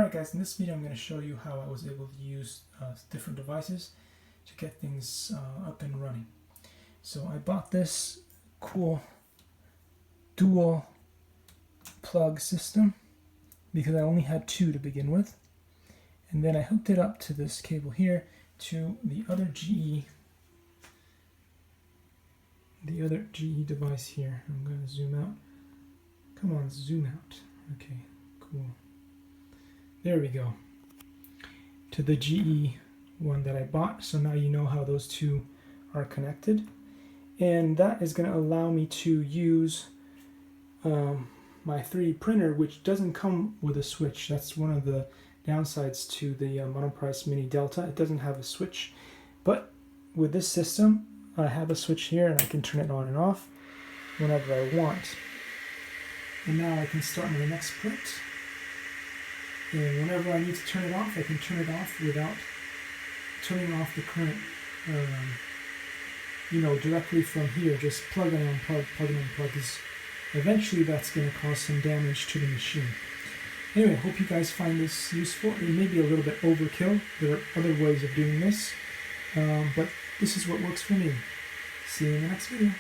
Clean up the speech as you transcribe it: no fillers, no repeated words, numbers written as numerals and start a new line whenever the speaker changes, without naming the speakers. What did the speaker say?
Alright guys, in this video I'm going to show you how I was able to use different devices to get things up and running. So I bought this cool dual plug system because I only had two to begin with, and then I hooked it up to this cable here to the other GE device here. I'm going to zoom out. Come on, zoom out. Okay, cool. There we go. To the GE one that I bought. So now you know how those two are connected. And that is going to allow me to use my 3D printer, which doesn't come with a switch. That's one of the downsides to the Monoprice Mini Delta. It doesn't have a switch. But with this system, I have a switch here and I can turn it on and off whenever I want. And now I can start my next print. And whenever I need to turn it off, I can turn it off without turning off the current, directly from here. Just plug and unplug, plug and unplug, because eventually that's going to cause some damage to the machine. Anyway, I hope you guys find this useful. It may be a little bit overkill. There are other ways of doing this, but this is what works for me. See you in the next video.